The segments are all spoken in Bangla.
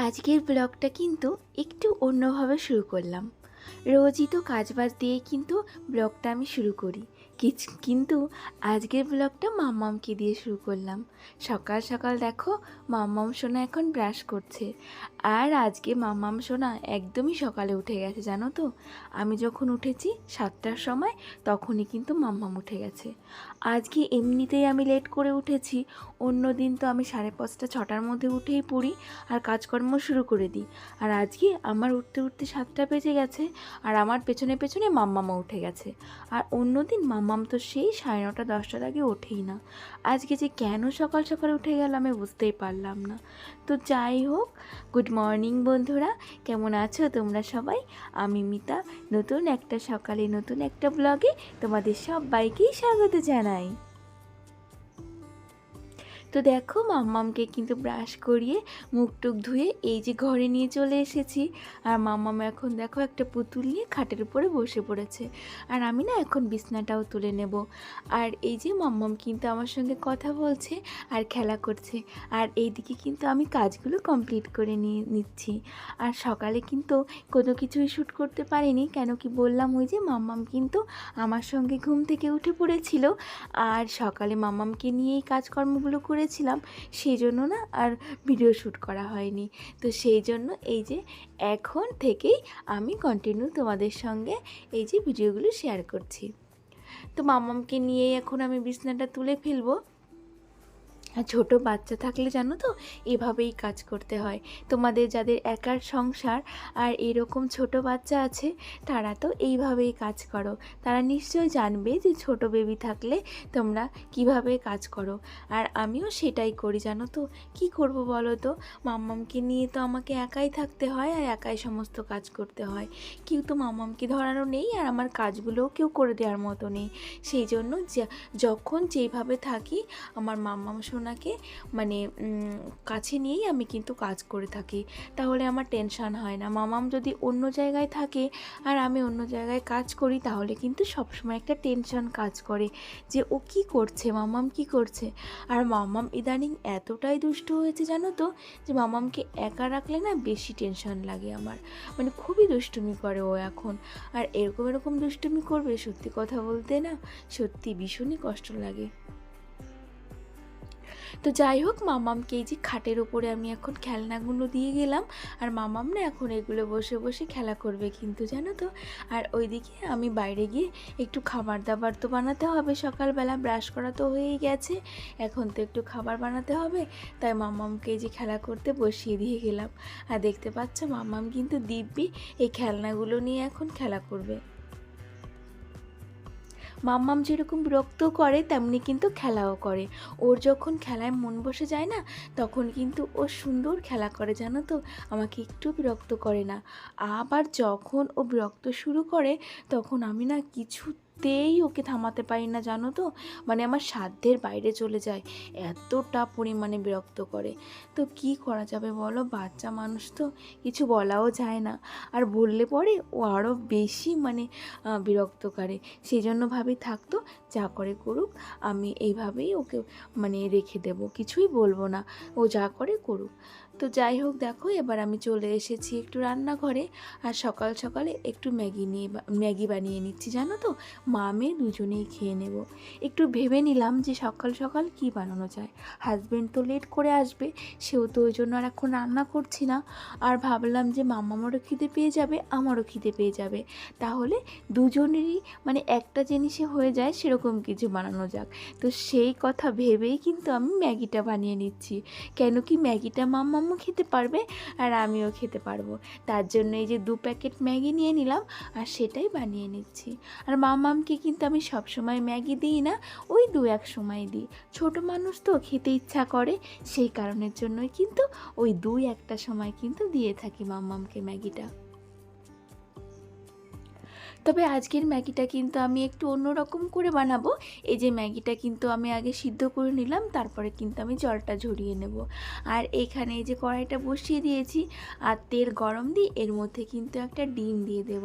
আজকের ব্লগটা কিন্তু একটু অন্যভাবে শুরু করলাম। রোজই তো কাজবাজ দিয়ে কিন্তু ব্লগটা আমি শুরু করি, কিন্তু আজকের ব্লগটা মাম্মামকে দিয়ে শুরু করলাম। সকাল সকাল দেখো মাম্মাম সোনা এখন ব্রাশ করছে। আর আজকে মাম্মাম সোনা একদমই সকালে উঠে গেছে, জানো তো। আমি যখন উঠেছি 7টার সময়, তখনই কিন্তু মাম্মাম উঠে গেছে। আজকে এমনিতেই আমি লেট করে উঠেছি। অন্য দিন তো আমি 5:30 6টার মধ্যে উঠেই পড়ি আর কাজকর্ম শুরু করে দিই। আর আজকে আমার উঠতে উঠতে 7টা বেজে গেছে, আর আমার পেছনে পেছনে মাম্মামও উঠে গেছে। আর অন্য দিন মাম্মাম তো সেই 9:30 10টার আগে ওঠেই না। আজকে যে কেন সকাল সকাল উঠে গেল আমি বুঝতেই পারলাম না। তো যাই হোক, গুড মর্নিং বন্ধুরা, কেমন আছো তোমরা সবাই? আমি মিতা, নতুন একটা সকালে নতুন একটা ব্লগে তোমাদের সবাইকেই স্বাগত জানাই। তো দেখো মাম্মামকে কিন্তু ব্রাশ করিয়ে মুখ টুক ধুয়ে এই যে ঘরে নিয়ে চলে এসেছি। আর মাম্মাম এখন দেখো একটা পুতুল নিয়ে খাটের উপরে বসে পড়েছে। আর আমি না এখন বিছনাটাও তুলে নেব। আর এই যে মাম্মাম কিন্তু আমার সঙ্গে কথা বলছে আর খেলা করছে। আর এইদিকে কিন্তু আমি কাজগুলো কমপ্লিট করে নিচ্ছি। আর সকালে কিন্তু কোনো কিছুই শ্যুট করতে পারিনি, কেন কি বললাম, ওই যে মাম্মাম কিন্তু আমার সঙ্গে ঘুম থেকে উঠে পড়েছিল। আর সকালে মাম্মামকে নিয়েই কাজকর্মগুলো করেছিলাম, সেই জন্য না আর ভিডিও শ্যুট করা হয়নি। তো সেই জন্য এই যে এখন থেকেই আমি কন্টিনিউ তোমাদের সঙ্গে এই যে ভিডিওগুলো শেয়ার করছি। তো মাম্মামকে নিয়েই এখন আমি বিছনাটা তুলে ফেলবো। আর ছোটো বাচ্চা থাকলে জানো তো এভাবেই কাজ করতে হয়। তোমাদের যাদের একার সংসার আর এরকম ছোট বাচ্চা আছে, তারা তো এইভাবেই কাজ করো। তারা নিশ্চয় জানবে যে ছোট বেবি থাকলে তোমরা কিভাবে কাজ করো। আর আমিও সেটাই করি, জানো তো। কি করব বলো তো, মাম্মামকে নিয়ে তো আমাকে একাই থাকতে হয় আর একাই সমস্ত কাজ করতে হয়। কেউ তো মাম্মামকে ধরানো নেই, আর আমার কাজগুলোও কেউ করে দেওয়ার মতো নেই। সেই জন্য যখন যেইভাবে থাকি, আমার মাম্মাম সোনাকে মানে কাছে নিয়েই আমি কিন্তু কাজ করে থাকি। তাহলে আমার টেনশান হয় না। মাম্মাম যদি অন্য জায়গায় থাকে আর আমি অন্য জায়গায় কাজ করি, তাহলে কিন্তু সবসময় একটা টেনশান কাজ করে যে ও কী করছে, মাম্মাম কী করছে। আর মাম্মাম ইদানিং এতটাই দুষ্ট হয়েছে জানো তো, যে মাম্মামকে একা রাখলে না বেশি টেনশান লাগে আমার। মানে খুবই দুষ্টুমি করে ও এখন। আর এরকম এরকম দুষ্টুমি করবে, সত্যি কথা বলতে না সত্যি ভীষণই কষ্ট লাগে। তো যাই হোক, মামামকে এই যে খাটের ওপরে আমি এখন খেলনাগুলো দিয়ে গেলাম। আর মামাম না এখন এগুলো বসে বসে খেলা করবে কিন্তু, জানো তো। আর ওইদিকে আমি বাইরে গিয়ে একটু খাবার দাবার তো বানাতে হবে। সকালবেলা ব্রাশ করা তো হয়েই গেছে, এখন তো একটু খাবার বানাতে হবে। তাই মামামকে এই যে খেলা করতে বসিয়ে দিয়ে গেলাম। আর দেখতে পাচ্ছ মামাম কিন্তু দিব্যি এই খেলনাগুলো নিয়ে এখন খেলা করবে। মাম্মাম যেরকম বিরক্ত করে তেমনি কিন্তু খেলাও করে। ওর যখন খেলায় মন বসে যায় না, তখন কিন্তু ও সুন্দর খেলা করে, জানো তো। আমাকে একটু বিরক্ত করে না। আবার যখন ও বিরক্ত শুরু করে, তখন আমি না কিছুতেই ওকে থামাতে পারি না, জানো তো। মানে আমার সাধ্যের বাইরে চলে যায়, এতটা পরিমাণে বিরক্ত করে। তো কি করা যাবে বলো, বাচ্চা মানুষ তো, কিছু বলাও যায় না। আর বললে পরে ও আরও বেশি বিরক্ত করে। সেই জন্য ভাবি থাকতো, যা করে করুক, আমি এইভাবেই ওকে রেখে দেব, কিছুই বলবো না, ও যা করে করুক। তো যাই হোক, দেখো এবার আমি চলে এসেছি একটু রান্নাঘরে। আর সকাল সকালে একটু ম্যাগি বানিয়ে নিচ্ছি, জানো তো। মা মেয়ে দুজনেই খেয়ে নেব। একটু ভেবে নিলাম যে সকাল সকাল কি বানানো যায়। হাজব্যান্ড তো লেট করে আসবে, সেও তো ওই জন্য আর এখন রান্না করছি না। আর ভাবলাম যে মামারও খিদে পেয়ে যাবে, আমারও খিদে পেয়ে যাবে, তাহলে দুজনেরই একটা জিনিসে হয়ে যায়, সেরকম কিছু বানানো যাক। তো সেই কথা ভেবেই কিন্তু আমি ম্যাগিটা বানিয়ে নিচ্ছি। কেন কি ম্যাগিটা মাম্মামও খেতে পারবে আর আমিও খেতে পারবো। তার জন্য এই যে 2 প্যাকেট ম্যাগি নিয়ে নিলাম আর সেটাই বানিয়ে নিচ্ছি। আর মাম্মামকে কিন্তু আমি সবসময় ম্যাগি দিই না, ওই 2-1 সময় দিই। ছোট মানুষ তো, খেতে ইচ্ছা করে, সেই কারণের জন্যই কিন্তু ওই 2-1টা সময় কিন্তু দিয়ে থাকি মাম্মামকে ম্যাগিটা। তবে আজকের ম্যাগিটা কিন্তু আমি একটু অন্যরকম করে বানাবো। এই যে ম্যাগিটা কিন্তু আমি আগে সিদ্ধ করে নিলাম, তারপরে কিন্তু আমি জলটা ঝরিয়ে নেব। আর এইখানে এই যে কড়াইটা বসিয়ে দিয়েছি আর তেল গরম দিয়ে এর মধ্যে কিন্তু একটা ডিম দিয়ে দেব।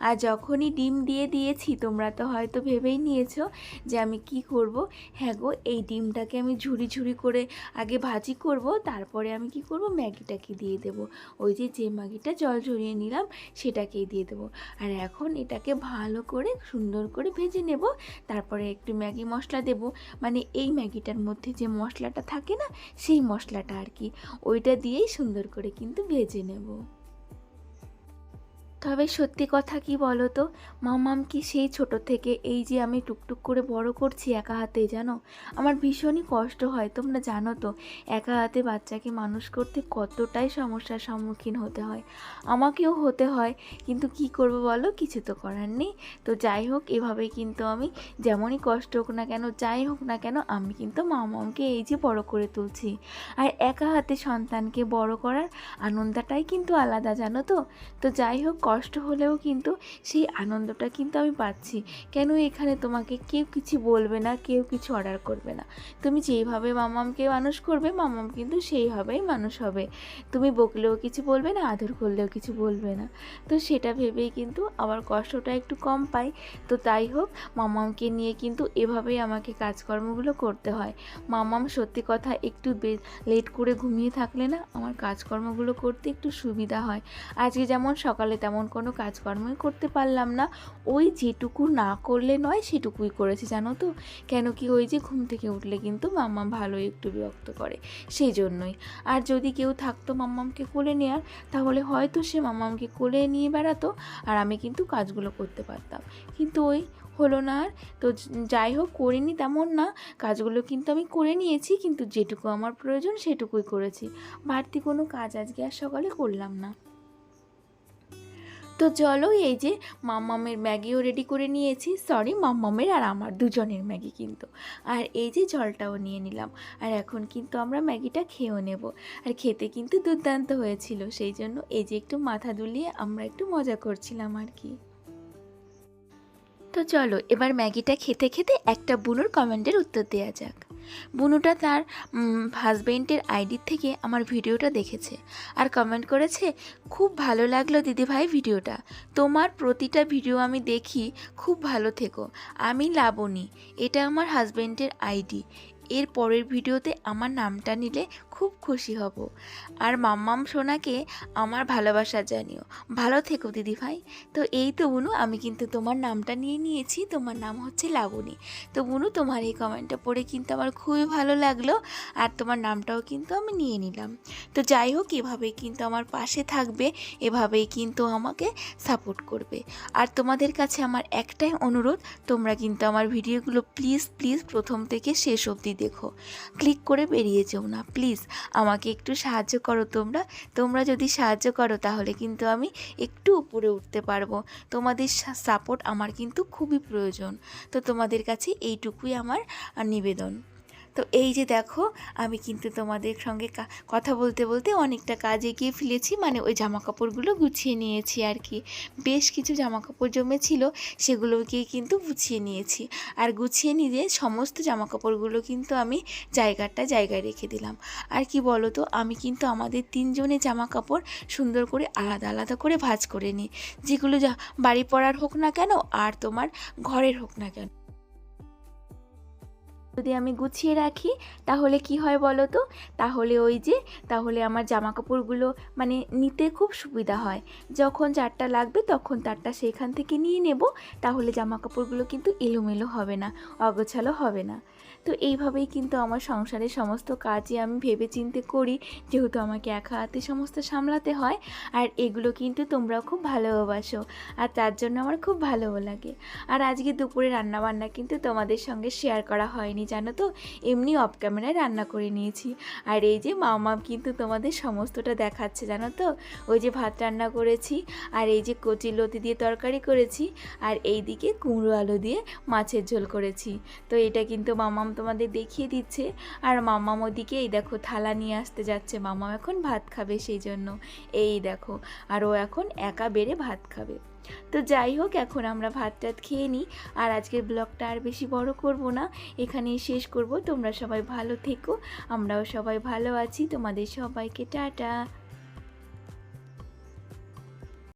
আর যখনই ডিম দিয়ে দিয়েছি তোমরা তো হয়তো ভেবেই নিয়েছো যে আমি কি করব। হ্যাঁ গো, এই ডিমটাকে আমি ঝুরি ঝুরি করে আগে ভাজি করব, তারপরে আমি কি করব, ম্যাগিটাকে দিয়ে দেব। ওই যে ম্যাগিটা জল ঝরিয়ে নিলাম সেটাকেই দিয়ে দেবো। আর এখন এটাকে ভালো করে সুন্দর করে ভেজে নেব। তারপরে একটু ম্যাগি মশলা দেব, মানে এই ম্যাগিটার মধ্যে যে মশলাটা থাকে না, সেই মশলাটা আর কি, ওইটা দিয়েই সুন্দর করে কিন্তু ভেজে নেব। তবে সত্যি কথা কি বলো তো, মাম্মাম কি সেই ছোট থেকে এই যে আমি টুকটুক করে বড় করছি একা হাতেই, জানো আমার ভীষণই কষ্ট হয়। তোমরা জানো তো একা হাতে বাচ্চাকে মানুষ করতে কতটাই সমস্যার সম্মুখীন হতে হয়, আমাকেও হতে হয়। কিন্তু কি করব বলো, কিছু তো করার নেই। তো যাই হোক, এভাবেই কিন্তু আমি যেমনই কষ্ট হোক না কেন, যাই হোক না কেন, আমি কিন্তু মাম্মামকে এই যে বড় করে তুলছি। আর একা হাতে সন্তানকে বড় করার আনন্দটাই কিন্তু আলাদা, জানো তো। তো যাই হোক, কষ্ট হলেও কিন্তু সেই আনন্দটা কিন্তু আমি পাচ্ছি। কেন, এখানে তোমাকে কেউ কিছু বলবে না, কেউ কিছু অর্ডার করবে না। তুমি যেইভাবে মাম্মামকে মানুষ করবে, মাম্মাম কিন্তু সেইভাবেই মানুষ হবে। তুমি বকলেও কিছু বলবে না, আদর করলেও কিছু বলবে না। তো সেটা ভেবেই কিন্তু আবার কষ্টটা একটু কম পাই। তো তাই হোক, মাম্মামকে নিয়ে কিন্তু এভাবেই আমাকে কাজকর্মগুলো করতে হয়। মাম্মাম সত্যি কথা একটু লেট করে ঘুমিয়ে থাকলে না আমার কাজকর্মগুলো করতে একটু সুবিধা হয়। আজকে যেমন সকালে তেমন কোনো কাজকর্মই করতে পারলাম না, ওই যেটুকু না করলে নয় সেটুকুই করেছি, জানো তো। কেন কি, ওই যে ঘুম থেকে উঠলে কিন্তু মাম্মাম ভালোই একটু বিরক্ত করে, সেই জন্যই। আর যদি কেউ থাকতো মাম্মামকে কোলে নেওয়ার, তাহলে হয়তো সে মাম্মামকে কোলে নিয়ে বেড়াতো আর আমি কিন্তু কাজগুলো করতে পারতাম। কিন্তু ওই হলো না আর। তো যাই হোক, করিনি তেমন না, কাজগুলো কিন্তু আমি করে নিয়েছি, কিন্তু যেটুকু আমার প্রয়োজন সেটুকুই করেছি। বাড়তি কোনো কাজ আজকে আর সকালে করলাম না। তো চলো, এই যে মাম্মামের ম্যাগিও রেডি করে নিয়েছি, সরি মাম্মামের আর আমার দুজনের ম্যাগি কিন্তু। আর এই যে জলটাও নিয়ে নিলাম। আর এখন কিন্তু আমরা ম্যাগিটা খেয়েও নেব। আর খেতে কিন্তু দুর্দান্ত হয়েছিল, সেই জন্য এই যে একটু মাথা দুলিয়ে আমরা একটু মজা করছিলাম আর কি। তো চলো এবার ম্যাগিটা খেতে খেতে একটা বুনুর কমেন্টের উত্তর দেওয়া যাক। বুনুটা তার হাজবেন্ডের আইডি থেকে আমার ভিডিওটা দেখেছে আর কমেন্ট করেছে, খুব ভালো লাগলো দিদিভাই ভিডিওটা, তোমার প্রতিটা ভিডিও আমি দেখি, খুব ভালো থেকো। আমি লাবণী, এটা আমার হাজবেন্ডের আইডি, এর পরের ভিডিওতে আমার নামটা নিলে খুব খুশি হব। আর মাম্মাম সোনাকে আমার ভালোবাসা জানিও, ভালো থেকো দিদিভাই। তো এই তো বুনু, আমি কিন্তু তোমার নামটা নিয়ে নিয়েছি, তোমার নাম হচ্ছে লাবণী। তো বুনু, তোমার এই কমেন্টটা পড়ে কিন্তু আমার খুবই ভালো লাগলো, আর তোমার নামটাও কিন্তু আমি নিয়ে নিলাম। তো যাই হোক, এভাবেই কিন্তু আমার পাশে থাকবে, এভাবেই কিন্তু আমাকে সাপোর্ট করবে। আর তোমাদের কাছে আমার একটাই অনুরোধ, তোমরা কিন্তু আমার ভিডিওগুলো প্লিজ প্লিজ প্রথম থেকে শেষ অবধি দেখো, ক্লিক করে বেরিয়ে যেও না প্লিজ। আমাকে একটু সাহায্য করো তোমরা যদি সাহায্য করো তাহলে কিন্তু আমি একটু উপরে উঠতে পারবো। তোমাদের সাপোর্ট আমার কিন্তু খুবই প্রয়োজন। তো তোমাদের কাছে এইটুকুই আমার নিবেদন। তো এই যে দেখো, আমি কিন্তু তোমাদের সঙ্গে কথা বলতে বলতে অনেকটা কাজ এগিয়ে ফেলেছি, মানে ওই জামা কাপড়গুলো গুছিয়ে নিয়েছি আর কি। বেশ কিছু জামা কাপড় জমেছিল, সেগুলোকেই কিন্তু গুছিয়ে নিয়েছি। আর গুছিয়ে নিয়ে সমস্ত জামা কাপড়গুলো কিন্তু আমি জায়গায় রেখে দিলাম। আর কি বলো তো, আমি কিন্তু আমাদের তিনজনের জামা কাপড় সুন্দর করে আলাদা আলাদা করে ভাঁজ করে নিই, যেগুলো বাড়ি পরার হোক না কেন আর তোমার ঘরের হোক না কেন। যদি আমি গুছিয়ে রাখি তাহলে কি হয় বলো তো, তাহলে আমার জামা কাপড়গুলো মানে নিতে খুব সুবিধা হয়। যখন যারটা লাগবে তখন তারটা সেখান থেকে নিয়ে নেব, তাহলে জামা কাপড়গুলো কিন্তু এলোমেলো হবে না, অগোছালো হবে না। তো এইভাবেই কিন্তু আমার সংসারের সমস্ত কাজই আমি ভেবে চিন্তে করি, যেহেতু আমাকে একা হাতে সমস্ত সামলাতে হয়। আর এগুলো কিন্তু তোমরাও খুব ভালোবাসো, আর তার জন্য আমার খুব ভালোও লাগে। আর আজকে দুপুরে রান্নাবান্না কিন্তু তোমাদের সঙ্গে শেয়ার করা হয়নি, জানো তো, এমনি অফ ক্যামেরায় রান্না করে নিয়েছি। আর এই যে মামা কিন্তু তোমাদের সমস্তটা দেখাচ্ছে, জানো তো, ওই যে ভাত রান্না করেছি, আর এই যে কচি লতি দিয়ে তরকারি করেছি, আর এই দিকে কুমড়ো আলু দিয়ে মাছের ঝোল করেছি। তো এটা কিন্তু মামা মাম্মাম তোমাদের দেখিয়ে দিচ্ছে। আর মাম্মাম ওদিকে এই দেখো থালা নিয়ে আসতে যাচ্ছে, মাম্মাম এখন ভাত খাবে সেই জন্য। এই দেখো, আর ও এখন একা বেড়ে ভাত খাবে। তো যাই হোক, এখন আমরা ভাত টাত খেয়ে নিই। আর আজকের ব্লগটা আর বেশি বড় করব না, এখানেই শেষ করব। তোমরা সবাই ভালো থেকো, আমরাও সবাই ভালো আছি। তোমাদের সবাইকে টাটা।